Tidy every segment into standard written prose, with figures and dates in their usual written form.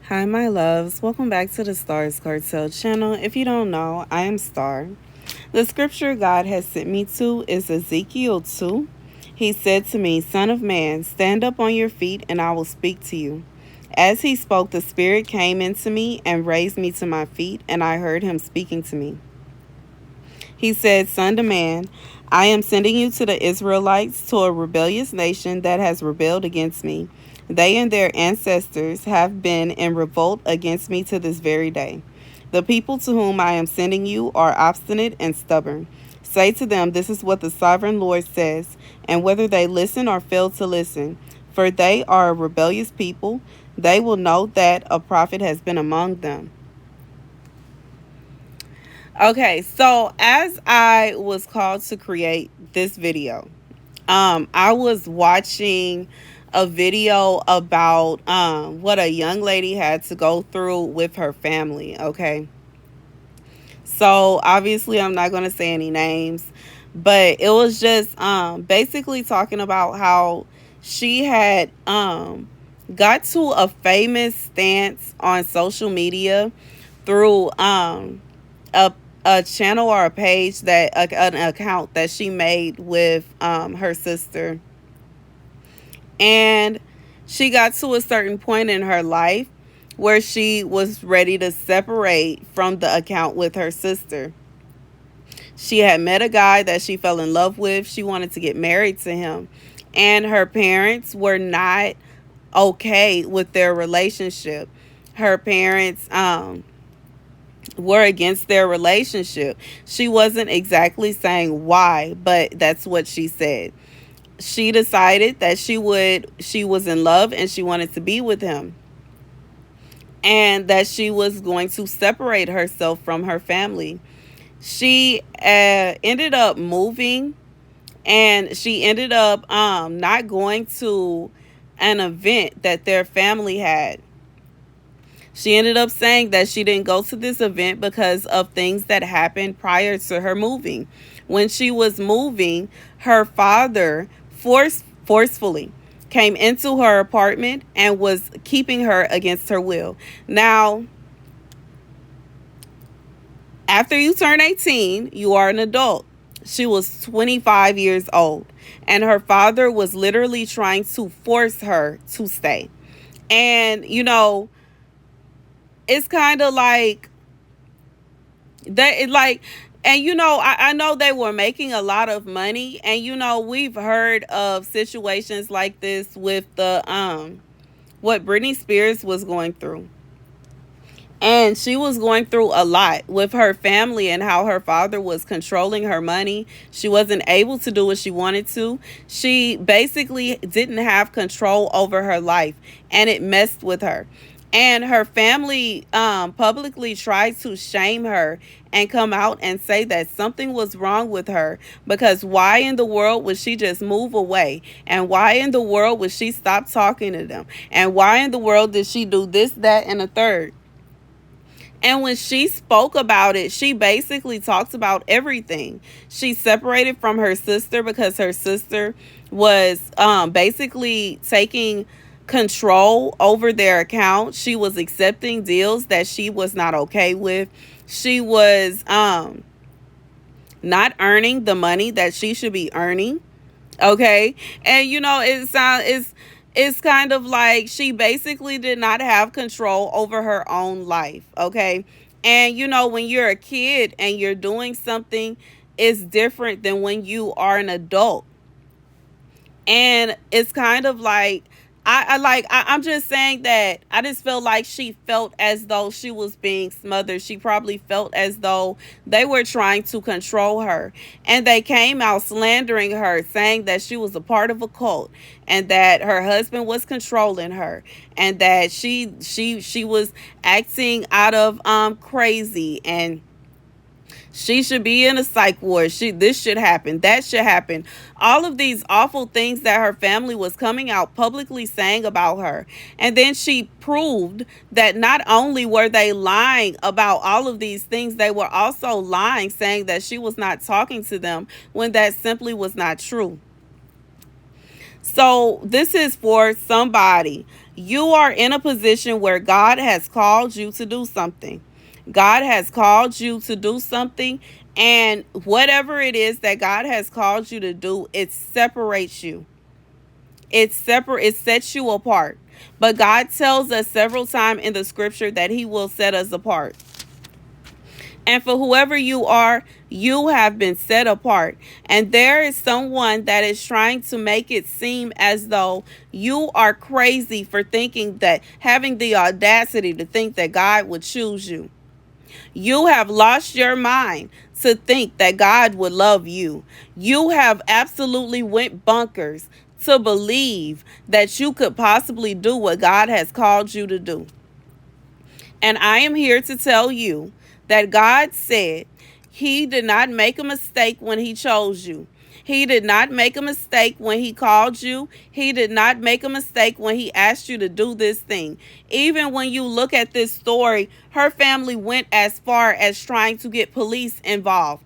Hi, my loves. Welcome back to the Starscartel channel. If you don't know, I am Star. The scripture God has sent me to is Ezekiel 2. He said to me, "Son of man, stand up on your feet and I will speak to you." As he spoke, the Spirit came into me and raised me to my feet, and I heard him speaking to me. He said, "Son to man, I am sending you to the Israelites, to a rebellious nation that has rebelled against me. They and their ancestors have been in revolt against me to this very day. The people to whom I am sending you are obstinate and stubborn. Say to them, this is what the sovereign Lord says, and whether they listen or fail to listen, for they are a rebellious people, they will know that a prophet has been among them." Okay, so as I was called to create this video, I was watching a video about what a young lady had to go through with her family. Okay, so obviously I'm not going to say any names, but it was just basically talking about how she had got to a famous stance on social media through a a channel or a page that an account that she made with her sister, and she got to a certain point in her life where she was ready to separate from the account with her sister. She had met a guy that she fell in love with. She wanted to get married to him, and her parents were not okay with their relationship. Her parents were against their relationship. She wasn't exactly saying why, but that's what she said. She decided that she was in love and she wanted to be with him, and that she was going to separate herself from her family. She ended up moving, and she ended up not going to an event that their family had. She ended up saying that she didn't go to this event because of things that happened prior to her moving. When she was moving, her father forcefully came into her apartment and was keeping her against her will. Now, after you turn 18, you are an adult. She was 25 years old, and her father was literally trying to force her to stay. And, it's kind of like that, like, and I know they were making a lot of money, and we've heard of situations like this with the what Britney Spears was going through. And she was going through a lot with her family and how her father was controlling her money. She wasn't able to do what she wanted to. She basically didn't have control over her life, and it messed with her. And her family publicly tried to shame her and come out and say that something was wrong with her, because why in the world would she just move away? And why in the world would she stop talking to them? And why in the world did she do this, that, and a third? And when she spoke about it, she basically talked about everything. She separated from her sister because her sister was basically taking control over their account. She was accepting deals that she was not okay with. She was not earning the money that she should be earning. Okay. And it's kind of like she basically did not have control over her own life. Okay. And when you're a kid and you're doing something, it's different than when you are an adult. And it's kind of like I'm just saying that I just feel like she felt as though she was being smothered. She probably felt as though they were trying to control her, and they came out slandering her, saying that she was a part of a cult, and that her husband was controlling her, and that she was acting out of crazy, and she should be in a psych ward. This should happen. That should happen. All of these awful things that her family was coming out publicly saying about her. And then she proved that not only were they lying about all of these things, they were also lying, saying that she was not talking to them when that simply was not true. So this is for somebody. You are in a position where God has called you to do something. God has called you to do something, and whatever it is that God has called you to do, it separates you. It sets you apart. But God tells us several times in the scripture that he will set us apart. And for whoever you are, you have been set apart. And there is someone that is trying to make it seem as though you are crazy for thinking that, having the audacity to think that God would choose you. You have lost your mind to think that God would love you. You have absolutely went bunkers to believe that you could possibly do what God has called you to do. And I am here to tell you that God said he did not make a mistake when he chose you. He did not make a mistake when he called you. He did not make a mistake when he asked you to do this thing. Even when you look at this story, her family went as far as trying to get police involved.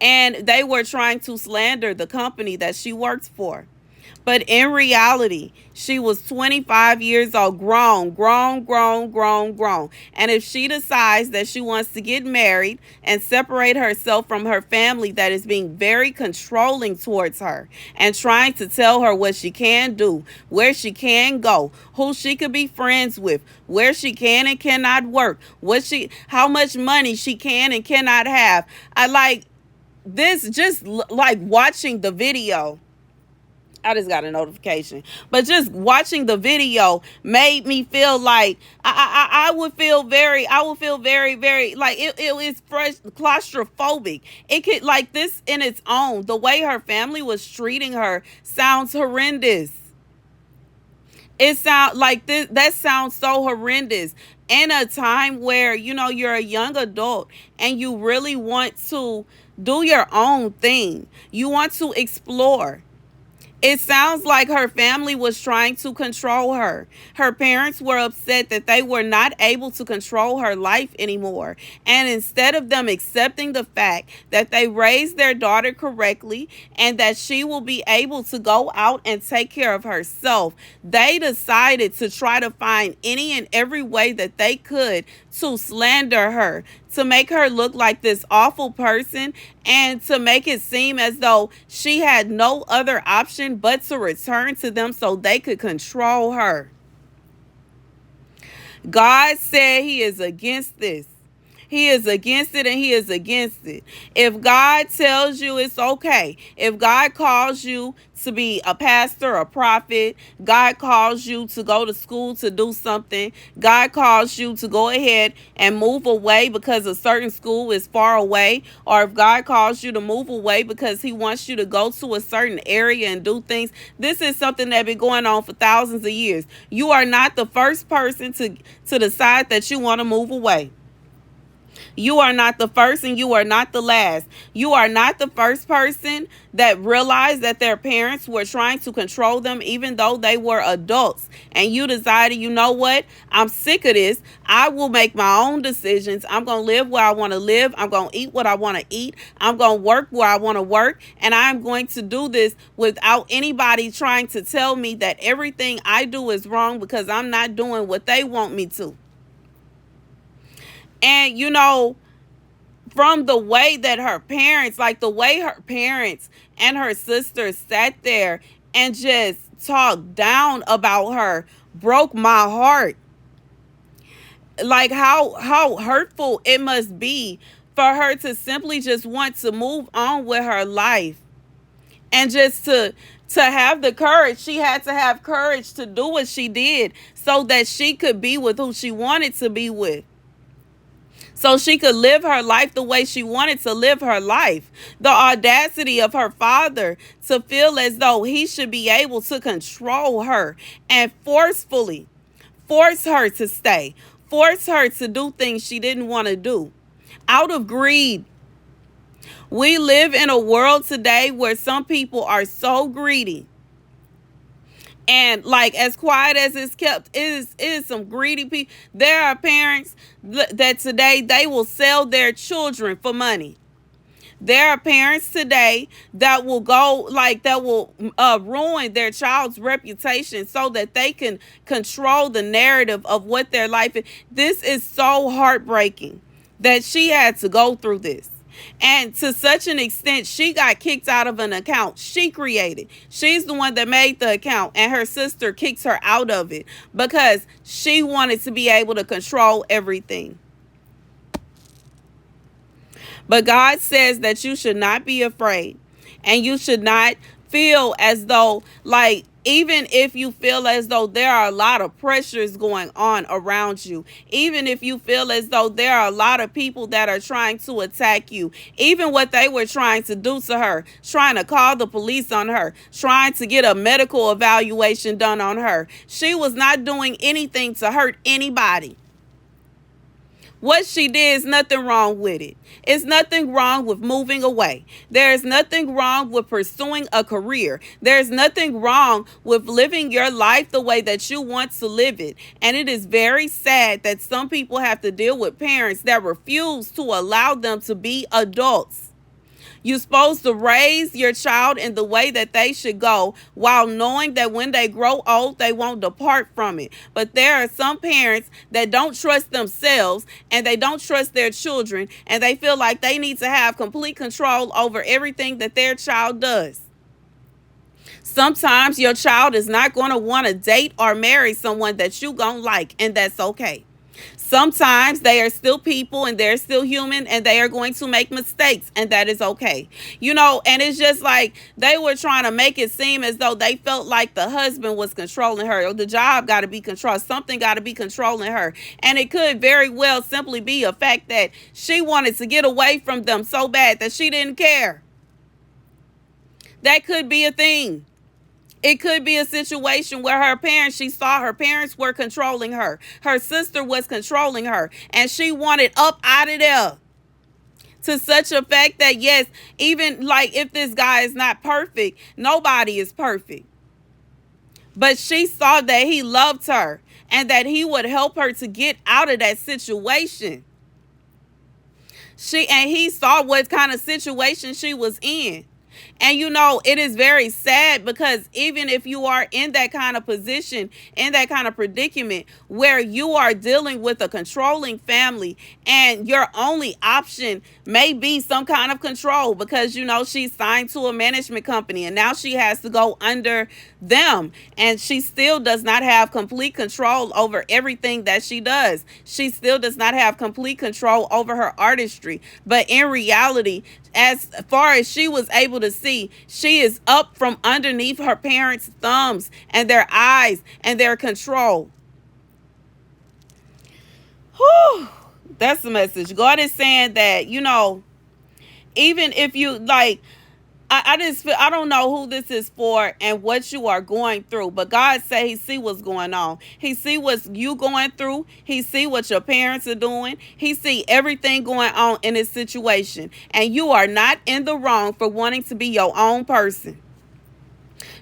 And they were trying to slander the company that she works for. But in reality, she was 25 years old, grown. And if she decides that she wants to get married and separate herself from her family that is being very controlling towards her and trying to tell her what she can do, where she can go, who she could be friends with, where she can and cannot work, how much money she can and cannot have. I like this, just like watching the video. I just got a notification. But just watching the video made me feel like I would feel very, very, like it was claustrophobic. It could, like, this in its own, the way her family was treating her sounds horrendous. It sounds like this, that sounds so horrendous. In a time where, you're a young adult and you really want to do your own thing. You want to explore. It sounds like her family was trying to control her. Her parents were upset that they were not able to control her life anymore. And instead of them accepting the fact that they raised their daughter correctly and that she will be able to go out and take care of herself, they decided to try to find any and every way that they could to slander her, to make her look like this awful person, and to make it seem as though she had no other option but to return to them so they could control her. God said he is against this. He is against it, and he is against it. If God tells you it's okay, if God calls you to be a pastor, a prophet, God calls you to go to school to do something, God calls you to go ahead and move away because a certain school is far away, or if God calls you to move away because he wants you to go to a certain area and do things, this is something that's been going on for thousands of years. You are not the first person to decide that you want to move away. You are not the first, and you are not the last. You are not the first person that realized that their parents were trying to control them even though they were adults. And you decided, you know what? I'm sick of this. I will make my own decisions. I'm going to live where I want to live. I'm going to eat what I want to eat. I'm going to work where I want to work. And I'm going to do this without anybody trying to tell me that everything I do is wrong because I'm not doing what they want me to. And, from the way that her parents, and her sisters sat there and just talked down about her, broke my heart. Like how hurtful it must be for her to simply just want to move on with her life. And just to have the courage, she had to have courage to do what she did so that she could be with who she wanted to be with. So she could live her life the way she wanted to live her life. The audacity of her father to feel as though he should be able to control her and forcefully force her to stay, force her to do things she didn't want to do out of greed. We live in a world today where some people are so greedy. And like, as quiet as it's kept, it is some greedy people. There are parents that today they will sell their children for money. There are parents today that will go, like, that will ruin their child's reputation so that they can control the narrative of what their life is. This is so heartbreaking that she had to go through this. And to such an extent, she got kicked out of an account she created. She's the one that made the account, and her sister kicks her out of it because she wanted to be able to control everything. But God says that you should not be afraid, and you should not feel as though, like, even if you feel as though there are a lot of pressures going on around you, even if you feel as though there are a lot of people that are trying to attack you, even what they were trying to do to her, trying to call the police on her, trying to get a medical evaluation done on her, she was not doing anything to hurt anybody. What she did is nothing wrong with it. It's nothing wrong with moving away. There's nothing wrong with pursuing a career. There's nothing wrong with living your life the way that you want to live it. And it is very sad that some people have to deal with parents that refuse to allow them to be adults. You're supposed to raise your child in the way that they should go, while knowing that when they grow old, they won't depart from it. But there are some parents that don't trust themselves, and they don't trust their children, and they feel like they need to have complete control over everything that their child does. Sometimes your child is not going to want to date or marry someone that you gonna like, and that's okay. Sometimes they are still people, and they're still human, and they are going to make mistakes, and that is okay. And it's just like they were trying to make it seem as though they felt like the husband was controlling her, or the job got to be controlled, something got to be controlling her. And it could very well simply be a fact that she wanted to get away from them so bad that she didn't care. That could be a thing. It could be a situation where she saw her parents were controlling her. Her sister was controlling her, and she wanted up out of there. To such a fact that, yes, even like if this guy is not perfect, nobody is perfect. But she saw that he loved her and that he would help her to get out of that situation. He saw what kind of situation she was in. And it is very sad, because even if you are in that kind of position, in that kind of predicament where you are dealing with a controlling family, and your only option may be some kind of control, because she's signed to a management company and now she has to go under them, and she still does not have complete control over everything that she does. She still does not have complete control over her artistry. But in reality, as far as she was able to see, she is up from underneath her parents' thumbs and their eyes and their control. Whew, that's the message. God is saying that, even if you like, I just feel, I don't know who this is for and what you are going through, but God said he see what's going on. He see what you going through. He see what your parents are doing. He see everything going on in this situation, and you are not in the wrong for wanting to be your own person.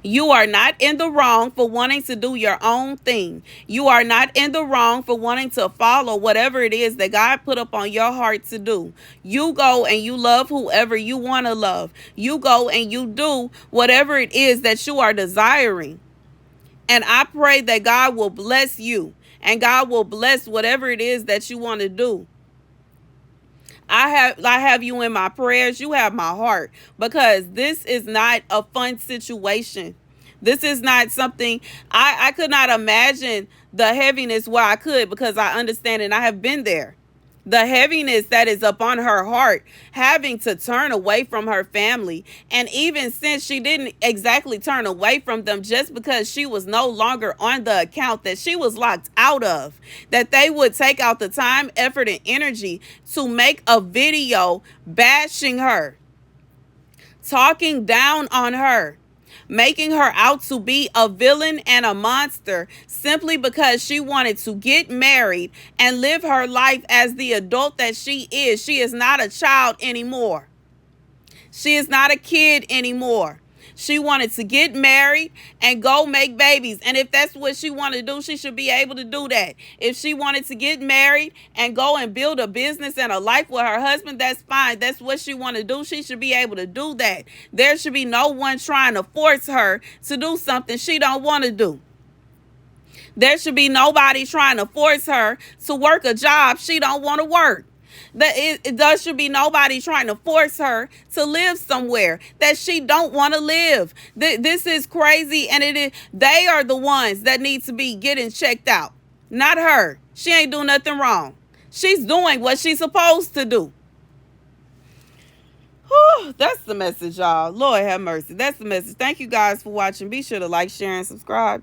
You are not in the wrong for wanting to do your own thing. You are not in the wrong for wanting to follow whatever it is that God put up on your heart to do. You go and you love whoever you want to love. You go and you do whatever it is that you are desiring. And I pray that God will bless you, and God will bless whatever it is that you want to do. I have you in my prayers. You have my heart, because this is not a fun situation. This is not something I could not imagine the heaviness where I could, because I understand and I have been there. The heaviness that is upon her heart, having to turn away from her family. And even since she didn't exactly turn away from them, just because she was no longer on the account that she was locked out of, that they would take out the time, effort, and energy to make a video bashing her, talking down on her, making her out to be a villain and a monster, simply because she wanted to get married and live her life as the adult that she is. She is not a child anymore. She is not a kid anymore. She wanted to get married and go make babies. And if that's what she wanted to do, she should be able to do that. If she wanted to get married and go and build a business and a life with her husband, that's fine. That's what she want to do. She should be able to do that. There should be no one trying to force her to do something she don't want to do. There should be nobody trying to force her to work a job she don't want to work. There should be nobody trying to force her to live somewhere that she don't want to live. This is crazy, and they are the ones that need to be getting checked out, not her. She ain't doing nothing wrong. She's doing what she's supposed to do. Whew, that's the message, y'all. Lord have mercy. That's the message. Thank you guys for watching. Be sure to like, share, and subscribe.